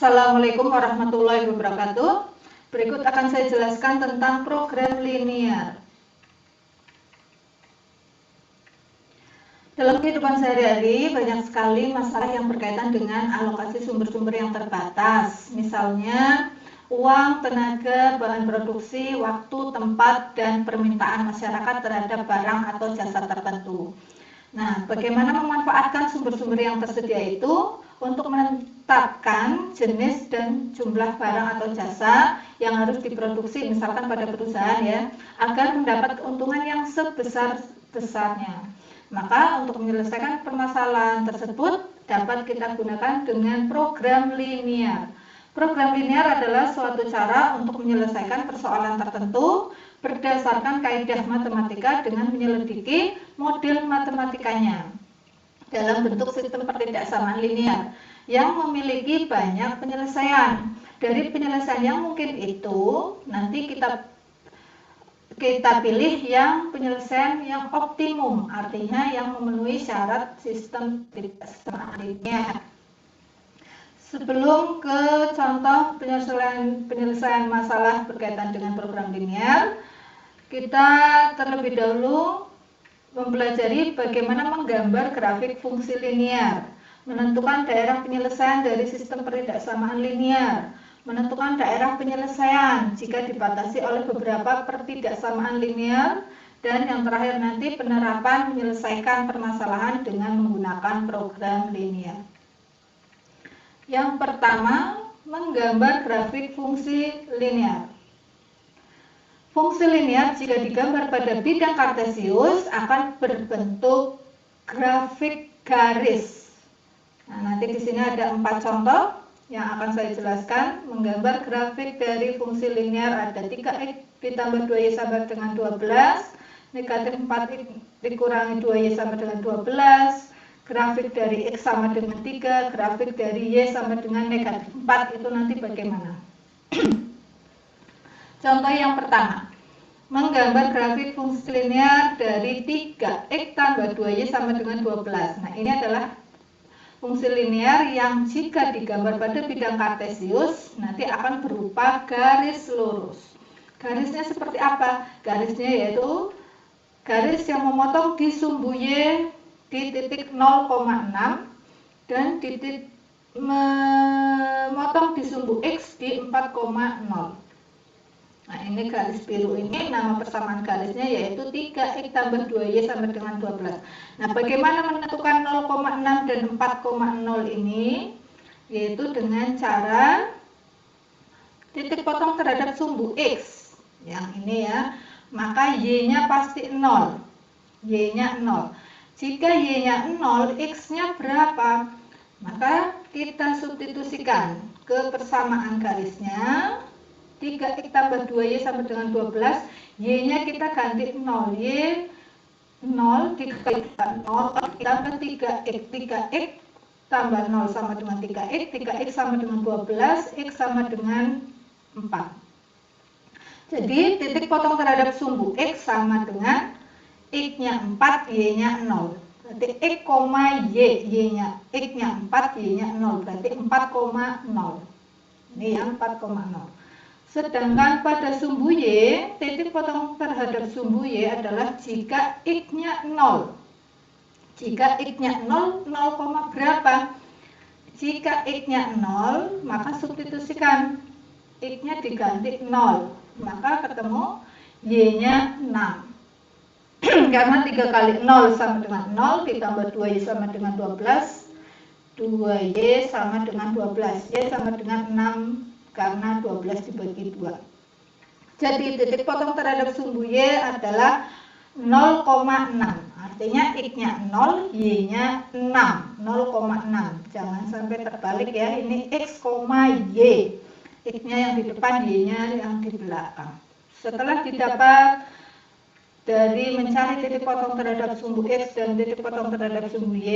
Assalamualaikum warahmatullahi wabarakatuh. Berikut akan saya jelaskan tentang program linear. Dalam kehidupan sehari-hari, banyak sekali masalah yang berkaitan dengan alokasi sumber-sumber yang terbatas. Misalnya, uang, tenaga, bahan produksi, waktu, tempat, dan permintaan masyarakat terhadap barang atau jasa tertentu. Nah, bagaimana memanfaatkan sumber-sumber yang tersedia itu untuk menetapkan jenis dan jumlah barang atau jasa yang harus diproduksi, misalkan pada perusahaan ya, agar mendapat keuntungan yang sebesar-besarnya. Maka untuk menyelesaikan permasalahan tersebut dapat kita gunakan dengan program linear. Program linear adalah suatu cara untuk menyelesaikan persoalan tertentu berdasarkan kaidah matematika dengan menyelidiki model matematikanya dalam bentuk sistem pertidaksamaan linear yang memiliki banyak penyelesaian. Dari penyelesaian yang mungkin itu, nanti kita pilih yang penyelesaian yang optimum, artinya yang memenuhi syarat sistem pertidaksamaan linear. Sebelum ke contoh penyelesaian masalah berkaitan dengan program linear, kita terlebih dahulu mempelajari bagaimana menggambar grafik fungsi linear, menentukan daerah penyelesaian dari sistem pertidaksamaan linear, menentukan daerah penyelesaian jika dibatasi oleh beberapa pertidaksamaan linear, dan yang terakhir nanti penerapan menyelesaikan permasalahan dengan menggunakan program linear. Yang pertama, menggambar grafik fungsi linear. Fungsi linear jika digambar pada bidang kartesius akan berbentuk grafik garis. Nah, nanti di sini ada 4 contoh yang akan saya jelaskan. Menggambar grafik dari fungsi linear ada 3x ditambah 2y sama dengan 12, negatif 4x dikurangi 2y sama dengan 12, grafik dari X sama dengan 3, grafik dari Y sama dengan negatif 4, itu nanti bagaimana? Contoh yang pertama, menggambar grafik fungsi linear dari 3x tambah 2y sama dengan 12. Nah, ini adalah fungsi linear yang jika digambar pada bidang kartesius nanti akan berupa garis lurus. Garisnya seperti apa? Garisnya yaitu garis yang memotong di sumbu Y di titik 0,6 dan memotong di sumbu X di 4,0. Nah, ini garis biru ini nama persamaan garisnya yaitu 3x tambah 2y sama dengan 12. Nah, bagaimana menentukan 0,6 dan 4,0 ini? Yaitu dengan cara titik potong terhadap sumbu X. Yang ini ya, maka Y-nya pasti 0. Y-nya 0. Jika Y-nya 0, X-nya berapa? Maka kita substitusikan ke persamaan garisnya. 3x tambah 2y sama dengan 12, y-nya kita ganti 0, y 0 dikali 0 ditambah 3x, 3x tambah 0 sama dengan 3x, 3x sama dengan 12, x sama dengan 4. Jadi titik potong terhadap sumbu x sama dengan x-nya 4, y-nya 0. Berarti x, y, y-nya x-nya 4, y-nya 0, berarti 4,0. Ini yang 4,0. Sedangkan pada sumbu Y, titik potong terhadap sumbu Y adalah jika X-nya 0. Jika X-nya 0, 0, berapa? Jika X-nya 0, maka substitusikan. X-nya diganti 0. Maka ketemu Y-nya 6. Karena 3 kali 0 sama dengan 0, ditambah 2Y sama dengan 12. 2Y sama dengan 12. Y sama dengan 6. Karena 12 dibagi 2. Jadi titik potong terhadap sumbu Y adalah 0,6. Artinya X-nya 0, Y-nya 6. 0,6. Jangan sampai terbalik ya. Ini X, Y. X-nya yang di depan, Y-nya yang di belakang. Setelah didapat dari mencari titik potong terhadap sumbu X dan titik potong terhadap sumbu Y,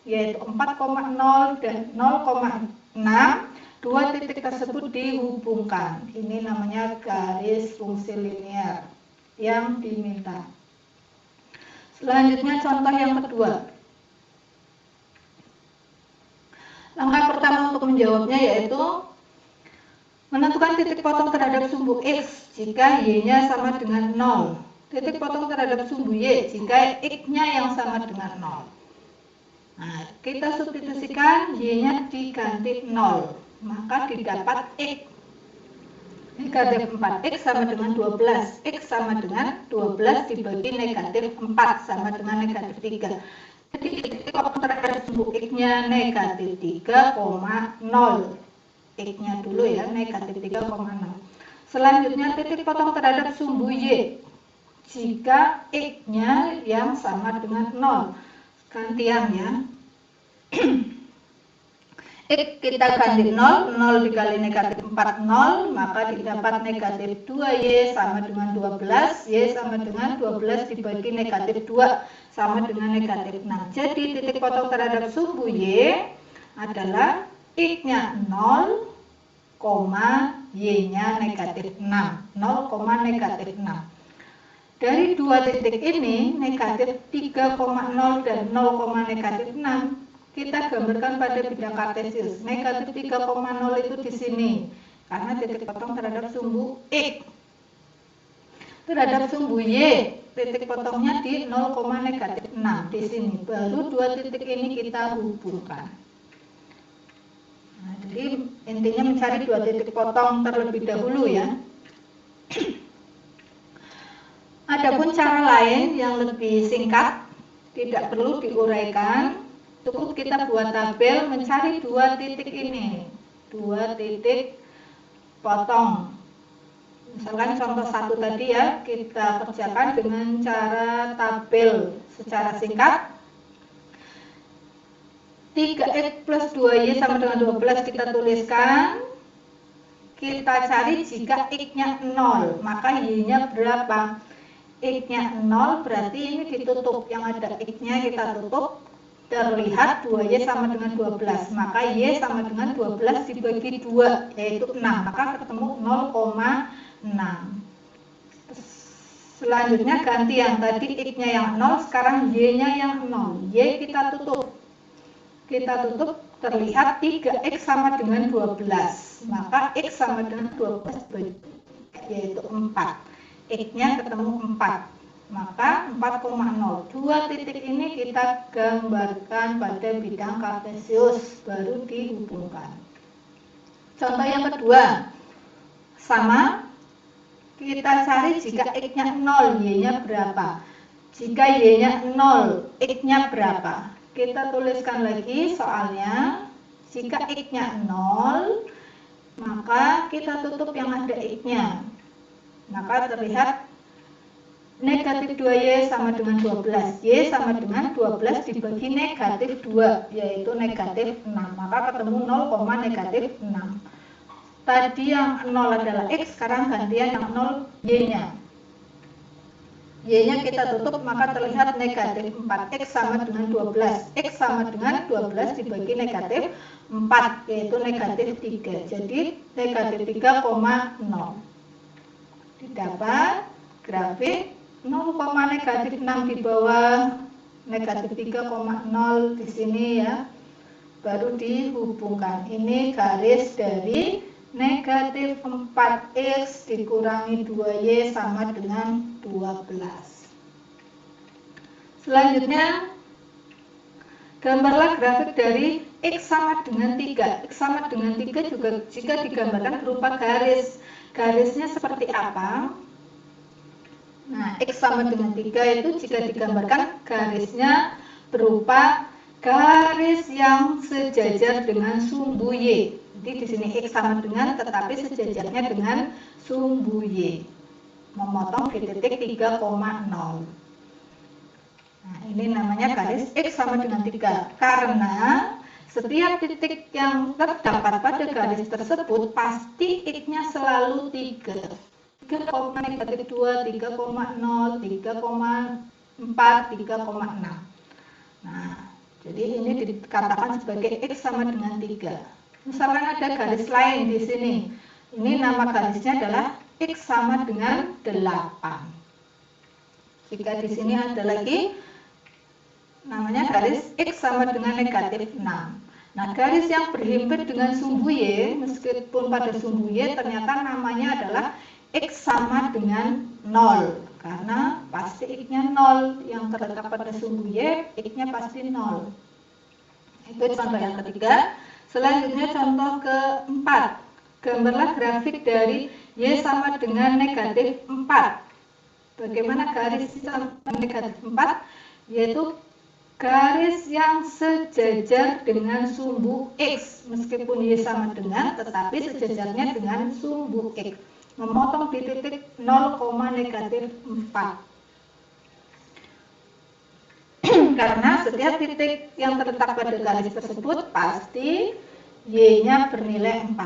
yaitu 4,0 dan 0,6, dua titik tersebut dihubungkan. Ini namanya garis fungsi linear yang diminta. Selanjutnya contoh yang kedua. Langkah pertama untuk menjawabnya yaitu menentukan titik potong terhadap sumbu X jika Y-nya sama dengan 0. Titik potong terhadap sumbu Y jika X-nya yang sama dengan 0. Nah, kita substitusikan Y-nya diganti 0, maka didapat X. Negatif 4X sama dengan 12. X sama dengan 12 dibagi negatif 4 sama dengan negatif 3. Jadi titik potong terhadap sumbu X-nya negatif 3,0. X-nya dulu ya, negatif 3,0. Selanjutnya titik potong terhadap sumbu Y jika X-nya yang sama dengan 0. Gantian ya. X kita ganti 0, 0 dikali negatif 4, 0, maka didapat negatif 2Y sama dengan 12, Y sama dengan 12 dibagi negatif 2 sama dengan negatif 6. Jadi titik potong terhadap sumbu Y adalah X-nya 0, Y-nya negatif 6, 0, negatif 6. Dari dua titik ini, negatif 3,0 dan 0, negatif 6, kita gambarkan pada bidang kartesius. Negatif 3,0 itu di sini, karena titik potong terhadap sumbu X. Terhadap sumbu Y, titik potongnya di 0, negatif 6 di sini. Baru dua titik ini kita hubungkan. Nah, jadi intinya mencari dua titik potong terlebih dahulu ya. Adapun cara lain yang lebih singkat, tidak perlu diuraikan, cukup kita buat tabel mencari dua titik ini, dua titik potong. Misalkan contoh 1 tadi ya, kita kerjakan dengan cara tabel secara singkat. 3X plus 2Y sama dengan 12 kita tuliskan. Kita cari jika X-nya 0, maka Y-nya berapa? X-nya 0 berarti ini ditutup, yang ada X-nya kita tutup, terlihat 2Y sama dengan 12, maka Y sama dengan 12 dibagi 2 yaitu 6, maka ketemu 0,6. Selanjutnya ganti yang tadi X-nya yang 0, sekarang Y-nya yang 0. Y kita tutup, terlihat 3X sama dengan 12, maka X sama dengan 12 yaitu 4. X-nya ketemu 4, maka 4,0. Dua titik ini kita gambarkan pada bidang kartesius, baru dihubungkan. Contoh yang kedua, sama, kita cari jika X-nya 0, Y-nya berapa. Jika Y-nya 0, X-nya berapa. Kita tuliskan lagi soalnya, jika X-nya 0, maka kita tutup yang ada X-nya. Maka terlihat negatif 2Y sama dengan 12. Y sama dengan 12 dibagi negatif 2, yaitu negatif 6. Maka ketemu 0, negatif 6. Tadi yang 0 adalah X, sekarang gantian yang 0 Y-nya. Y-nya kita tutup, maka terlihat negatif 4. X sama dengan 12. X sama dengan 12 dibagi negatif 4, yaitu negatif 3. Jadi negatif 3,0. Didapat grafik 0, negatif 6 di bawah, negatif 3,0 di sini ya, baru dihubungkan. Ini garis dari negatif 4X dikurangi 2Y sama dengan 12. Selanjutnya, gambarlah grafik dari X sama dengan 3. X sama dengan 3 juga jika digambarkan berupa garis. Garisnya seperti apa? Nah, X sama dengan 3 itu jika digambarkan garisnya berupa garis yang sejajar dengan sumbu Y. Jadi di sini X sama dengan, tetapi sejajarnya dengan sumbu Y. Memotong di titik 3,0. Nah, ini namanya garis X sama dengan 3. Karena setiap titik yang terdapat pada garis tersebut pasti X-nya selalu 3. 3, negatif 2, 3,0, 3,4, 3,6. Nah, jadi ini dikatakan sebagai X sama dengan 3. Misalkan ada garis lain di sini. Ini nama garisnya adalah X sama dengan 8. Jika di sini ada lagi namanya garis X sama dengan negatif 6. Nah, garis yang berhimpit dengan sumbu Y, meskipun pada sumbu Y ternyata namanya adalah X sama dengan 0, karena pasti X-nya 0, yang terletak pada sumbu Y, X-nya pasti 0. Itu contoh yang ketiga. Selanjutnya contoh keempat, gambarlah grafik dari Y sama dengan negatif 4. Bagaimana garis sama negatif 4? Yaitu garis yang sejajar dengan sumbu X, meskipun Y sama dengan, tetapi sejajarnya dengan sumbu X, memotong di titik 0, negatif 4. Karena setiap titik yang terletak pada garis tersebut pasti Y-nya bernilai 4.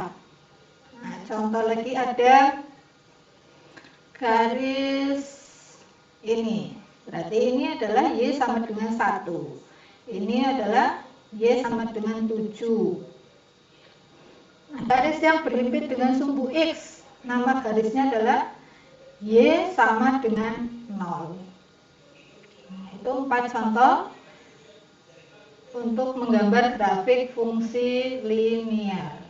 Nah, contoh lagi ada garis ini. Berarti ini adalah Y sama dengan 1. Ini adalah Y sama dengan 7. Nah, garis yang berhimpit dengan sumbu X, nama garisnya adalah Y sama dengan 0. Nah, itu 4 contoh untuk menggambar grafik fungsi linier.